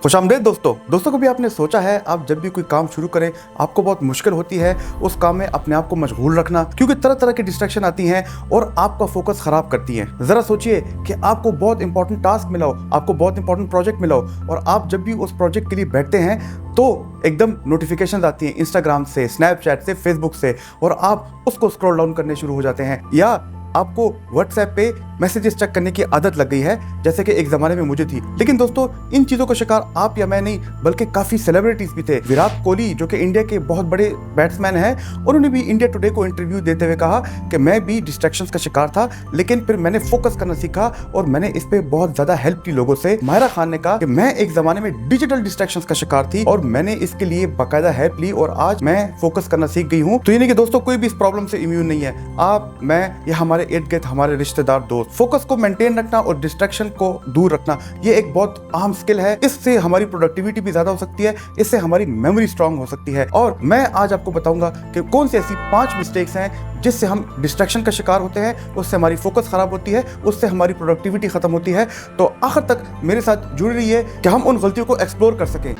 खुशामदीद दोस्तों कभी आपने सोचा है आप जब भी कोई काम शुरू करें आपको बहुत मुश्किल होती है उस काम में अपने आप को मशगूल रखना, क्योंकि तरह तरह की डिस्ट्रैक्शन आती हैं और आपका फोकस खराब करती हैं। जरा सोचिए कि आपको बहुत इंपॉर्टेंट टास्क मिला हो, आपको बहुत इंपॉर्टेंट प्रोजेक्ट मिला हो और आप जब भी उस प्रोजेक्ट के लिए बैठते हैं तो एकदम नोटिफिकेशन आती हैं इंस्टाग्राम से, स्नैपचैट से, फेसबुक से और आप उसको स्क्रॉल डाउन करने शुरू हो जाते हैं, या आपको व्हाट्सएप पे मैसेजेस चेक करने की आदत लग गई है जैसे कि एक ज़माने में मुझे थी। लेकिन दोस्तों इन चीज़ों का शिकार आप या मैं नहीं बल्कि काफ़ी सेलिब्रिटीज़ भी थे। विराट कोहली जो कि इंडिया के बहुत बड़े बैट्समैन हैं, उन्होंने भी इंडिया टुडे को इंटरव्यू देते हुए कहा कि मैं भी डिस्ट्रैक्शंस का शिकार था, लेकिन फिर मैंने फोकस करना सीखा और मैंने इस पर बहुत ज़्यादा हेल्प की लोगों से। माहिरा खान ने कहा कि मैं एक ज़माने में डिजिटल डिस्ट्रैक्शंस का शिकार थी और मैंने इसके लिए बाकायदा हेल्प ली और आज मैं फोकस करना सीख गई हूँ। तो यानी कि दोस्तों कोई भी इस प्रॉब्लम से इम्यून नहीं है, आप, मैं या हमारे इर्द गिर्द हमारे रिश्तेदार, दोस्त। फोकस को मेंटेन रखना और डिस्ट्रैक्शन को दूर रखना ये एक बहुत अहम स्किल है। इससे हमारी प्रोडक्टिविटी भी ज्यादा हो सकती है, इससे हमारी मेमोरी स्ट्रांग हो सकती है। और मैं आज आपको बताऊंगा कि कौन सी ऐसी 5 मिस्टेक्स हैं जिससे हम डिस्ट्रैक्शन का शिकार होते हैं, उससे हमारी फोकस खराब होती है, उससे हमारी प्रोडक्टिविटी खत्म होती है। तो आखिर तक मेरे साथ जुड़ी रहिए कि हम उन गलतियों को एक्सप्लोर कर सकें।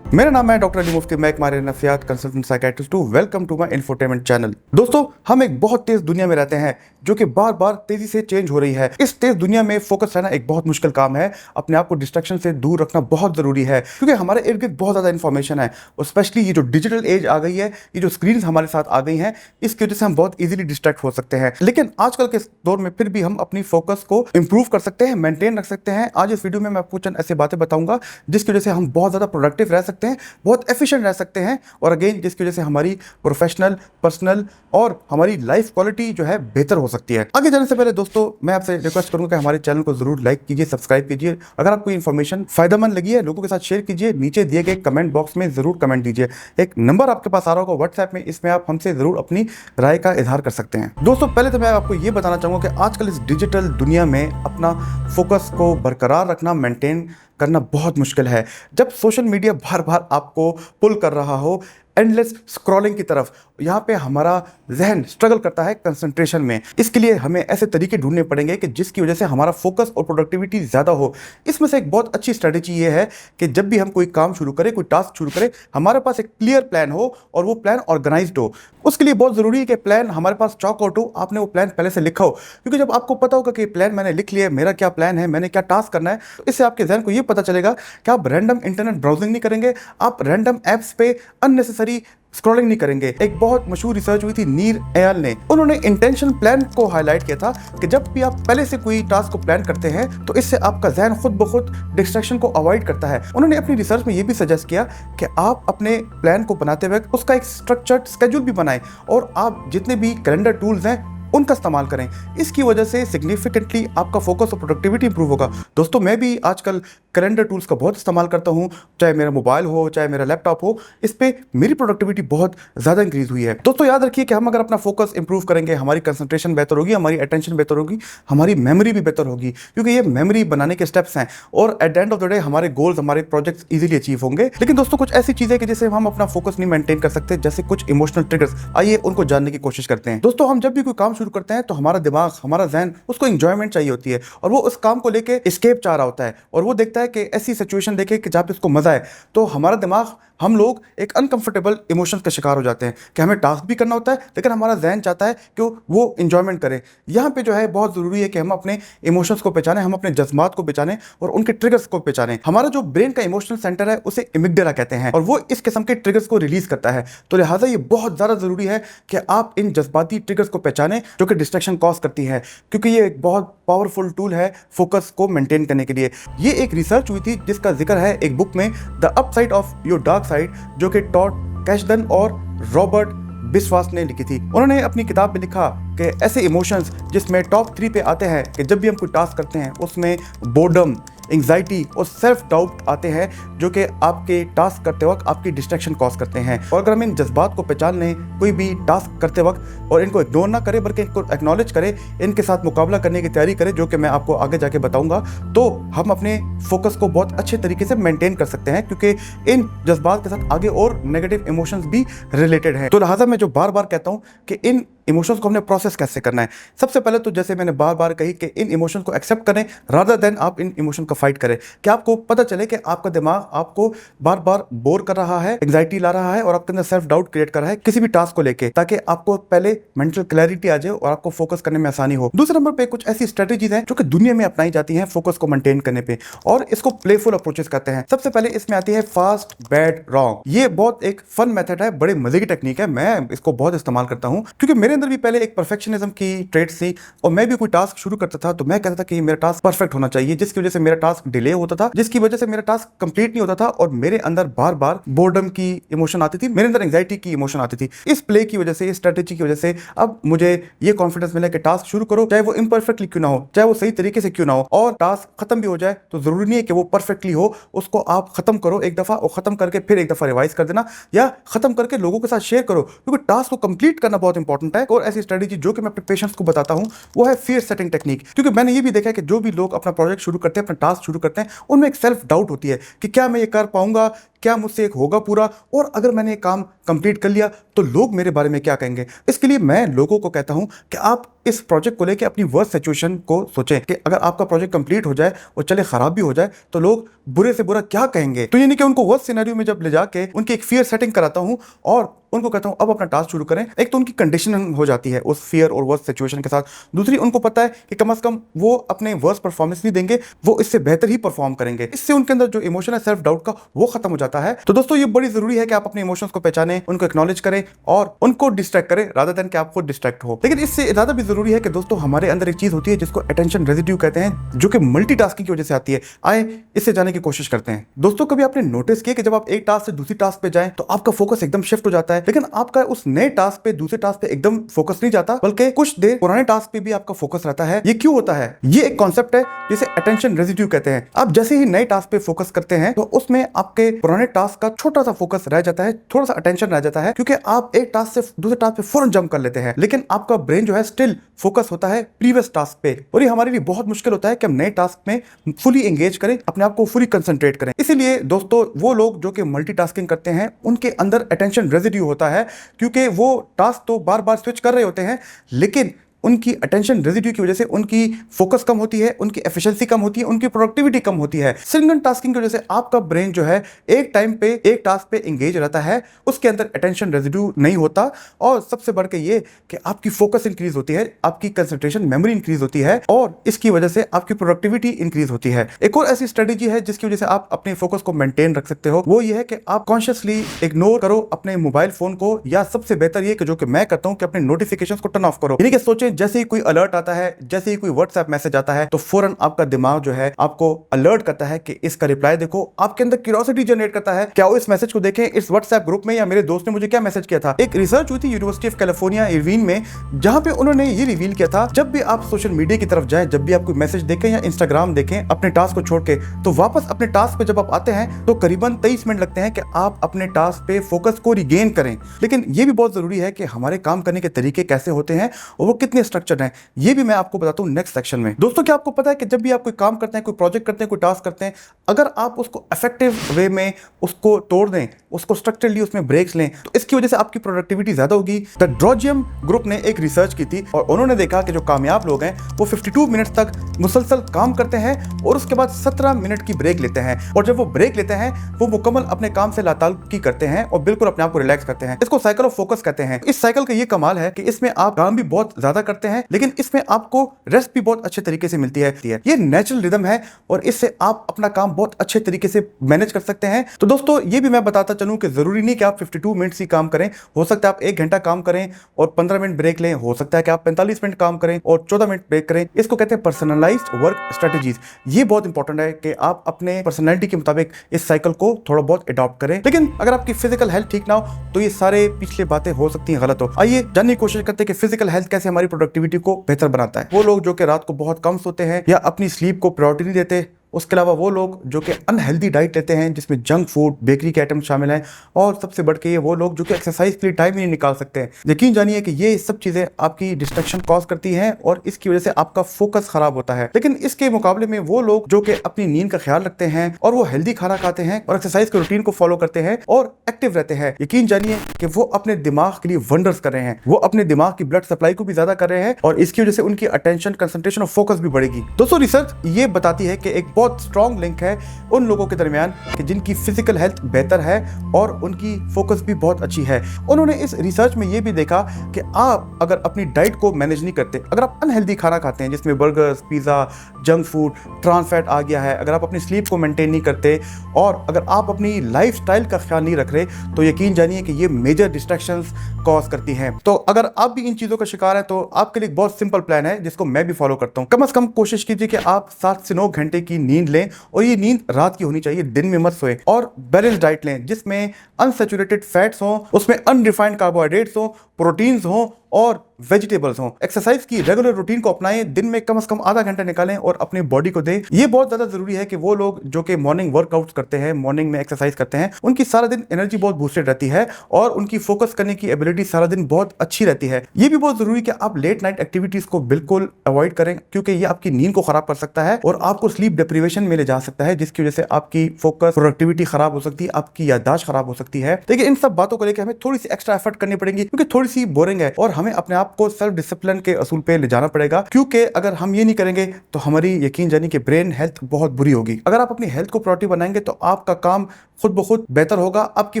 मेरा नाम है डॉक्टर अली मुफ्ती, मैं एक माहिर नफ्सियात कंसल्टेंट साइकियाट्रिस्ट हूं। Welcome to my infotainment channel. दोस्तों हम एक बहुत तेज दुनिया में रहते हैं जो कि बार बार तेजी से चेंज हो रही है। इस तेज दुनिया में फोकस रहना एक बहुत मुश्किल काम है। अपने आप को डिस्ट्रैक्शन से दूर रखना बहुत जरूरी है, क्योंकि हमारे इर्द गिर्द बहुत ज्यादा इंफॉर्मेशन है और स्पेशली ये जो डिजिटल एज आ गई है, ये जो स्क्रीन हमारे साथ आ गई हैं, इसकी वजह से हम बहुत इजीली डिस्ट्रैक्ट हो सकते हैं। लेकिन आजकल के दौर में फिर भी हम अपनी फोकस को इंप्रूव कर सकते हैं, मेंटेन रख सकते हैं। आज इस वीडियो में मैं आपको चंद ऐसी बातें बताऊंगा जिसकी वजह से हम बहुत ज्यादा प्रोडक्टिव रह सकते हैं, बहुत एफिशिएंट रह सकते हैं और अगेन जिसकी वजह से हमारी प्रोफेशनल, पर्सनल और हमारी लाइफ क्वालिटी जो है बेहतर हो सकती है। आगे जाने से पहले दोस्तों मैं आपसे रिक्वेस्ट करूंगा कि हमारे चैनल को जरूर लाइक कीजिए, सब्सक्राइब कीजिए। अगर आपको इन्फॉर्मेशन फायदेमंद लगी है लोगों के साथ शेयर कीजिए, नीचे दिए गए कमेंट बॉक्स में जरूर कमेंट दीजिए। एक नंबर आपके पास आ रहा होगा व्हाट्सएप में, इसमें आप हमसे जरूर अपनी राय का इजहार कर सकते हैं। दोस्तों पहले तो मैं आपको ये बताना चाहूंगा कि आजकल इस डिजिटल दुनिया में अपना फोकस को बरकरार रखना, मेंटेन करना बहुत मुश्किल है। जब सोशल मीडिया बार बार आपको पुल कर रहा हो एंडलेस स्क्रॉलिंग की तरफ, यहाँ पे हमारा जहन स्ट्रगल करता है कंसंट्रेशन में। इसके लिए हमें ऐसे तरीके ढूंढने पड़ेंगे कि जिसकी वजह से हमारा फोकस और प्रोडक्टिविटी ज़्यादा हो। इसमें से एक बहुत अच्छी स्ट्रेटेजी ये है कि जब भी हम कोई काम शुरू करें, कोई टास्क शुरू करें, हमारे पास एक क्लियर प्लान हो और वो प्लान ऑर्गेनाइज्ड हो। उसके लिए बहुत ज़रूरी है कि प्लान हमारे पास चॉक आउट हो, आपने वो प्लान पहले से लिखा हो, क्योंकि जब आपको पता होगा कि प्लान मैंने लिख लिया, मेरा क्या प्लान है, मैंने क्या टास्क करना है, तो इससे आपके जहन को ये पता चलेगा कि आप रैंडम इंटरनेट ब्राउजिंग नहीं करेंगे, आप रैंडम ऐप्स पे अननेसेसरी स्क्रॉलिंग नहीं करेंगे। एक बहुत मशहूर रिसर्च हुई थी नीर एयल ने, उन्होंने इंटेंशन प्लान को हाईलाइट किया था कि जब भी आप पहले से कोई टास्क को प्लान करते हैं तो इससे आपका जहन खुद ब खुद डिस्ट्रैक्शन को अवॉइड करता है। उन्होंने अपनी रिसर्च में ये भी सजेस्ट किया कि आप अपने प्लान को बनाते वक्त उसका एक स्ट्रक्चर्ड स्केड्यूल भी बनाएं और आप जितने भी कैलेंडर टूल्स हैं उनका इस्तेमाल करें। इसकी वजह से सिग्निफिकेंटली आपका फोकस और प्रोडक्टिविटी इंप्रूव होगा। दोस्तों मैं भी आजकल कैलेंडर टूल्स का बहुत इस्तेमाल करता हूं, चाहे मेरा मोबाइल हो, चाहे मेरा लैपटॉप हो, इस पे मेरी प्रोडक्टिविटी बहुत ज़्यादा इंक्रीज हुई है। दोस्तों याद रखिए कि हम अगर अपना फोकस इंप्रूव करेंगे, हमारी कंसंट्रेशन बेहतर होगी, हमारी अटेंशन बेहतर होगी, हमारी मेमोरी भी बेहतर होगी, क्योंकि ये मेमोरी बनाने के स्टेप्स हैं और at the end of the day हमारे गोल्स, हमारे प्रोजेक्ट्स इजीली अचीव होंगे। लेकिन दोस्तों कुछ ऐसी चीज़ें कि जिससे हम अपना फोकस नहीं मेंटेन कर सकते, जैसे कुछ इमोशनल ट्रिगर्स, आइए उनको जानने की कोशिश करते हैं। दोस्तों हम जब भी कोई काम शुरू करते हैं तो हमारा दिमाग, हमारा जहन, उसको एंजॉयमेंट चाहिए होती है और वो उस काम को लेके एस्केप चाह रहा होता है और वो देखता है कि ऐसी सिचुएशन देखे कि जहाँ पे उसको मजा है। तो हमारा दिमाग, हम लोग एक अनकंफर्टेबल इमोशंस का शिकार हो जाते हैं कि हमें टास्क भी करना होता है लेकिन हमारा जहन चाहता है कि वो एंजॉयमेंट करे। यहाँ पे जो है बहुत ज़रूरी है कि हम अपने इमोशंस को पहचानें, हम अपने जज्बात को पहचानें और उनके ट्रिगर्स को पहचानें। हमारा जो ब्रेन का इमोशनल सेंटर है उसे एमिग्डाला कहते हैं और वो इस किस्म के ट्रिगर्स को रिलीज करता है। तो लिहाजा ये बहुत ज़्यादा ज़रूरी है कि आप इन जज्बाती ट्रिगर्स को पहचानें जो कि डिस्ट्रैक्शन कॉज करती है, क्योंकि ये एक बहुत पावरफुल टूल है फोकस को मेंटेन करने के लिए। ये एक रिसर्च हुई थी जिसका जिक्र है एक बुक में, the upside of your dark side, जो कि टॉड कैशडन और रॉबर्ट बिस्वास ने लिखी थी। उन्होंने अपनी किताब में लिखा कि ऐसे इमोशंस जिसमें टॉप 3 पे आते हैं कि जब भी हम कोई टास्क करते हैं उसमें बोर्डम, एंग्जाइटी और सेल्फ डाउट आते हैं, जो कि आपके टास्क करते वक्त आपकी डिस्ट्रैक्शन कॉज करते हैं। और अगर हम इन जज्बात को पहचान लें कोई भी टास्क करते वक्त और इनको इग्नोर ना करें बल्कि इनको एक्नॉलेज करें, इनके साथ मुकाबला करने की तैयारी करें, जो कि मैं आपको आगे जाके बताऊंगा, तो हम अपने फोकस को बहुत अच्छे तरीके से मेंटेन कर सकते हैं, क्योंकि इन जज्बात के साथ आगे और नेगेटिव इमोशंस भी रिलेटेड हैं। तो लिहाजा मैं जो बार बार कहता हूँ कि इन इमोशंस को हमने प्रोसेस कैसे करना है। सबसे पहले तो जैसे मैंने बार बार कही कि इन इमोशंस को एक्सेप्ट करें रादर देन आप इन इमोशन को फाइट करें, कि आपको पता चले कि आपका दिमाग आपको बार बार बोर कर रहा है, एंग्जाइटी ला रहा है और आपके अंदर सेल्फ डाउट क्रिएट कर रहा है किसी भी टास्क को लेके, ताकि आपको पहले मेंटल क्लैरिटी आ जाए और आपको फोकस करने में आसानी हो। दूसरे नंबर पे कुछ ऐसी स्ट्रेटेजीज हैं जो कि दुनिया में अपनाई जाती हैं फोकस को मेंटेन करने पे, और इसको प्लेफुल अप्रोचेस कहते हैं। सबसे पहले इसमें आती है फास्ट बैड रॉन्ग। ये बहुत एक फन मेथड है, बड़े मजे की टेक्निक है। मैं इसको बहुत इस्तेमाल करता हूं क्योंकि मेरे अंदर भी पहले एक परफेक्शनिज्म की ट्रेड्स थी, और मैं भी कोई टास्क शुरू करता था तो मैं कहता था कि मेरा टास्क परफेक्ट होना चाहिए, जिसकी वजह से मेरा टास्क डिले होता था, जिसकी वजह से मेरा टास्क कंप्लीट नहीं होता था और मेरे अंदर बार बार बोर्डम की इमोशन आती थी, मेरे अंदर एंग्जाइटी की इमोशन आती थी। इस प्ले की वजह से, इस स्ट्रेटेजी की वजह से अब मुझे ये कॉन्फिडेंस मिला कि टास्क शुरू करो, चाहे वो इम्परफेक्टली क्यों ना हो, चाहे वो सही तरीके से क्यों ना हो, और टास्क खत्म भी हो जाए तो जरूरी नहीं है कि वो परफेक्टली हो, उसको आप खत्म करो एक दफा, और खत्म करके फिर एक दफा रिवाइज कर देना, या खत्म करके लोगों के साथ शेयर करो, क्योंकि टास्क को कंप्लीट करना बहुत इंपॉर्टेंट है। और ऐसी स्ट्रेटेजी जो कि मैं अपने पेशेंट्स को बताता हूं वो है फियर सेटिंग टेक्निक, क्योंकि मैंने ये भी देखा है कि जो भी लोग अपना प्रोजेक्ट शुरू करते हैं, अपना टास्क शुरू करते हैं, उनमें एक सेल्फ डाउट होती है कि क्या मैं ये कर पाऊंगा, क्या मुझसे एक होगा पूरा, और अगर मैंने ये काम कंप्लीट कर लिया तो लोग मेरे बारे में क्या कहेंगे। इसके लिए मैं लोगों को कहता हूं कि आप इस प्रोजेक्ट को लेकर अपनी वर्स्ट सिचुएशन को सोचें कि अगर आपका प्रोजेक्ट कंप्लीट हो जाए और चले खराब भी हो जाए तो लोग बुरे से बुरा क्या कहेंगे। तो यानी कि उनको वर्स्ट सिनेरियो में जब ले जाके उनकी एक फियर सेटिंग कराता हूं और उनको कहता हूं अब अपना टास्क शुरू करें, एक तो उनकी कंडीशन हो जाती है उस फियर और वर्स्ट सिचुएशन के साथ, दूसरी उनको पता है कि कम से कम वो अपने वर्स्ट परफॉर्मेंस नहीं देंगे, वो इससे बेहतर ही परफॉर्म करेंगे। इससे उनके अंदर जो इमोशन है सेल्फ डाउट का, वो खत्म हो जाता है। तो दोस्तों ये बड़ी जरूरी है कि आप अपने इमोशंस को पहचानें, उनको एक्नॉलेज करें और उनको डिस्ट्रैक्ट करें रादर देन कि आप खुद डिस्ट्रैक्ट हो। लेकिन इससे ज्यादा भी जरूरी है कि दोस्तों हमारे अंदर एक चीज होती है जिसको अटेंशन रेजिड्यू कहते हैं, जो कि मल्टीटास्किंग की वजह से आती है। आए इससे जाने की कोशिश करते हैं। दोस्तों कभी आपने नोटिस किया कि जब आप एक टास्क से दूसरी टास्क पे जाएं तो आपका फोकस एकदम शिफ्ट हो जाता है, लेकिन आपका उस नए टास्क पे दूसरे टास्क पे एकदम फोकस नहीं जाता, बल्कि कुछ देर पुराने टास्क पे भी आपका फोकस रहता है। ये क्यों होता है? ये एक कॉन्सेप्ट है जिसे अटेंशन रेजिड्यू कहते हैं। आप जैसे ही नए टास्क पे फोकस करते हैं तो उसमें आपके पुराने टास्क का छोटा सा फोकस रह जाता है, थोड़ा सा अटेंशन रह जाता है, क्योंकि आप एक टास्क से दूसरे टास्क पे फौरन जंप कर लेते हैं, लेकिन आपका ब्रेन जो है स्टिल फोकस होता है प्रीवियस टास्क पे। और ये हमारे लिए बहुत मुश्किल होता है कि हम नए टास्क में फुली एंगेज करें, अपने आप को फुली कंसंट्रेट करें। इसीलिए दोस्तों वो लोग जो कि मल्टीटास्किंग करते हैं उनके अंदर अटेंशन रेजिड्यू होता है, क्योंकि वो टास्क तो बार बार स्विच कर रहे होते हैं, लेकिन उनकी अटेंशन रेजिड्यू की वजह से उनकी फोकस कम होती है, उनकी एफिशिएंसी कम होती है, उनकी प्रोडक्टिविटी कम होती है। सिंगल टास्किंग की वजह से आपका ब्रेन जो है एक टाइम पे एक टास्क पे एंगेज रहता है, उसके अंदर अटेंशन रेजिड्यू नहीं होता, और सबसे बढ़ के ये कि आपकी फोकस इंक्रीज होती है, आपकी कंसंट्रेशन मेमोरी इंक्रीज होती है, और इसकी वजह से आपकी प्रोडक्टिविटी इंक्रीज होती है। एक और ऐसी स्ट्रेटेजी है जिसकी वजह से आप अपने फोकस को मेंटेन रख सकते हो, वो ये है कि आप कॉन्शियसली इग्नोर करो अपने मोबाइल फोन को, या सबसे बेहतर ये कि जो कि मैं करता हूं कि अपने नोटिफिकेशंस को टर्न ऑफ करो। यानी कि सोचें जैसे ही कोई अलर्ट आता है, जैसे ही कोई व्हाट्सएप मैसेज आता है, तो फौरन आपका दिमाग जो है आपको अलर्ट करता है कि इसका रिप्लाई देखो, आपके अंदर क्यूरियोसिटी जनरेट करता है, क्या वो इस मैसेज को देखें, इस व्हाट्सएप ग्रुप में या मेरे दोस्त ने मुझे क्या मैसेज किया था। एक रिसर्च हुई थी यूनिवर्सिटी ऑफ कैलिफोर्निया इरविन में, जहां पे उन्होंने ये रिवील किया था जब भी आप सोशल मीडिया की तरफ जाएं, जब भी आप कोई मैसेज देखें या इंस्टाग्राम देखें अपने टास्क को छोड़ के, तो वापस अपने टास्क पे जब आप आते हैं तो करीबन 23 मिनट लगते हैं कि आप अपने टास्क पे फोकस को रिगेन करें। लेकिन ये भी बहुत जरूरी है कि हमारे काम करने के तरीके कैसे होते हैं और वो कितने स्ट्रक्चर्ड हैं, ये भी मैं आपको बताता हूं नेक्स्ट सेक्शन में। दोस्तों क्या आपको पता है कि जब भी आप कोई काम करते हैं, कोई प्रोजेक्ट करते हैं, कोई टास्क करते हैं, अगर आप उसको इफेक्टिव वे में उसको तोड़ दें, उसको स्ट्रक्चरली उसमें ब्रेक्स लें, तो इसकी वजह से आपकी प्रोडक्टिविटी ज्यादा होगी। द ड्रॉजियम ग्रुप ने एक रिसर्च की थी और उन्होंने देखा कि जो कामयाब लोग हैं वो 52 मिनट तक मुसलसल काम करते हैं और उसके बाद 17 मिनट की ब्रेक लेते हैं, और जब वो ब्रेक लेते हैं वो मुकम्मल अपने काम से लाताल्लुकी करते हैं और बिल्कुल अपने आप को रिलैक्स करते हैं। इसको साइकिल ऑफ फोकस कहते हैं। इस साइकिल का ये कमाल है कि इसमें आप काम भी बहुत ज्यादा करते हैं, लेकिन इसमें आपको रेस्ट भी बहुत अच्छे तरीके से मिलती है। ये नेचुरल रिदम है और इससे आप अपना काम बहुत अच्छे तरीके से मैनेज कर सकते हैं। तो दोस्तों ये भी मैं बताता चलूं कि जरूरी नहीं कि आप 52 मिनट ही काम करें, हो सकता है आप 1 घंटा काम करें और 15 मिनट ब्रेक लें, हो सकता है कि आप 45 मिनट काम करें और 14 मिनट ब्रेक करें। इसको कहते हैं पर्सनलाइज्ड वर्क स्ट्रेटजीज। ये बहुत इंपॉर्टेंट है कि आप अपने पर्सनैलिटी के मुताबिक इस साइकिल को थोड़ा बहुत अडॉप्ट करें। लेकिन अगर आपकी फिजिकल हेल्थ ठीक ना हो तो ये सारे पिछले बातें हो सकती हैं गलत हो। आइए जानने की कोशिश करते हैं कि फिजिकल हेल्थ कैसे हमारी प्रोडक्टिविटी को बेहतर बनाता है। वो लोग जो कि रात को बहुत कम सोते हैं या अपनी स्लीप को प्रायोरिटी नहीं देते, उसके अलावा वो लोग जो कि अनहेल्दी डाइट लेते हैं जिसमें जंक फूड, बेकरी के आइटम शामिल हैं, और सबसे बढ़ के ये वो लोग जो कि एक्सरसाइज के लिए टाइम ही नहीं निकाल सकते हैं। यकीन जानिए कि ये सब चीज़ें आपकी डिस्ट्रैक्शन कॉज करती हैं और इसकी वजह से आपका फोकस खराब होता है। लेकिन इसके मुकाबले में वो लोग जो कि अपनी नींद का ख्याल रखते हैं और वो हेल्दी खाना खाते हैं और एक्सरसाइज के रूटीन को फॉलो करते हैं और एक्टिव रहते हैं, यकीन जानिए कि वो अपने दिमाग के लिए वंडर्स कर रहे हैं। वो अपने दिमाग की ब्लड सप्लाई को भी ज्यादा कर रहे हैं और इसकी वजह से उनकी अटेंशन, कंसंट्रेशन और फोकस भी बढ़ेगी। दोस्तों, रिसर्च ये बताती है कि एक बहुत स्ट्रॉन्ग लिंक है उन लोगों के दरमियान कि जिनकी फिजिकल हेल्थ बेहतर है और उनकी फोकस भी बहुत अच्छी है। उन्होंने इस रिसर्च में ये भी देखा कि आप अगर अपनी डाइट को मैनेज नहीं करते, अगर आप अनहेल्दी खाना खाते हैं जिसमें burgers, pizza, junk food, trans fat आ गया है, अगर आप अपनी स्लीप को मेंटेन नहीं करते और अगर आप अपनी लाइफस्टाइल का ख्याल नहीं रख रहे, तो यकीन जानिए कि ये मेजर डिस्ट्रैक्शंस कॉज करती हैं। तो अगर आप भी इन चीजों का शिकार हैं तो आपके लिए एक बहुत सिंपल प्लान है जिसको मैं भी फॉलो करता हूं। कम से कम कोशिश कीजिए कि आप 7 से 9 घंटे की नींद लें और ये नींद रात की होनी चाहिए, दिन में मत सोए। और बैलेंस डाइट लें जिसमें अनसैचुरेटेड फैट्स हो, उसमें अनरिफाइंड कार्बोहाइड्रेट्स हो, प्रोटीन्स हो और वेजिटेबल्स हों। एक्सरसाइज की रेगुलर रूटीन को अपनाएं, दिन में कम से कम आधा घंटा निकालें और अपनी बॉडी को दें। ये बहुत ज्यादा जरूरी है कि वो लोग जो कि मॉर्निंग वर्कआउट्स करते हैं, मॉर्निंग में एक्सरसाइज करते हैं, उनकी सारा दिन एनर्जी बहुत बूस्टेड रहती है और उनकी फोकस करने की एबिलिटी सारा दिन बहुत अच्छी रहती है। ये भी बहुत जरूरी है कि आप लेट नाइट एक्टिविटीज को बिल्कुल अवॉइड करें क्योंकि ये आपकी नींद को खराब कर सकता है और आपको स्लीप डिप्रीवेशन में ले जा सकता है, जिसकी वजह से आपकी फोकस, प्रोडक्टिविटी खराब हो सकती है, आपकी याददाश्त खराब हो सकती है। लेकिन इन सब बातों को लेकर हमें थोड़ी सी एक्स्ट्रा एफर्ट करनी पड़ेगी क्योंकि थोड़ी सी बोरिंग है और हमें अपने आप को सेल्फ डिसिप्लिन के असूल पे ले जाना पड़ेगा, क्योंकि अगर हम ये नहीं करेंगे तो हमारी यकीन जानिए कि ब्रेन हेल्थ बहुत बुरी होगी। अगर आप अपनी हेल्थ को प्रायोरिटी बनाएंगे तो आपका काम खुद ब खुद बेहतर होगा, आपकी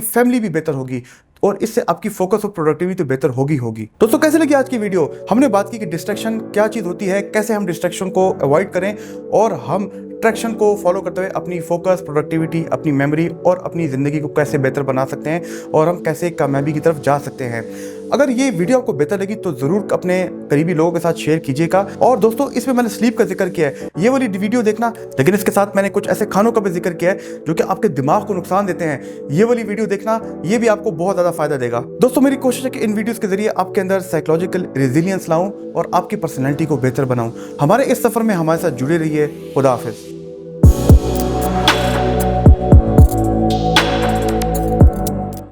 फैमिली भी बेहतर होगी और इससे आपकी फोकस और प्रोडक्टिविटी बेहतर होगी। दोस्तों, कैसे लगी आज की वीडियो? हमने बात की कि डिस्ट्रैक्शन क्या चीज होती है, कैसे हम डिस्ट्रैक्शन को अवॉइड करें और हम ट्रैक्शन को फॉलो करते हुए अपनी फोकस, प्रोडक्टिविटी, अपनी मेमोरी और अपनी ज़िंदगी को कैसे बेहतर बना सकते हैं और हम कैसे कामयाबी की तरफ जा सकते हैं। अगर ये वीडियो आपको बेहतर लगी तो ज़रूर अपने करीबी लोगों के साथ शेयर कीजिएगा। और दोस्तों, इसमें मैंने स्लीप का जिक्र किया है, ये वाली वीडियो देखना, लेकिन इसके साथ मैंने कुछ ऐसे खानों का भी जिक्र किया है जो कि आपके दिमाग को नुकसान देते हैं। ये वाली वीडियो देखना, ये भी आपको बहुत ज़्यादा फायदा देगा। दोस्तों, मेरी कोशिश है कि इन वीडियोज़ के जरिए आपके अंदर साइकोलॉजिकल रेजिलियंस लाऊं और आपकी पर्सनैलिटी को बेहतर बनाऊं। हमारे इस सफ़र में हमारे साथ जुड़े रहिए। खुदा हाफिज़।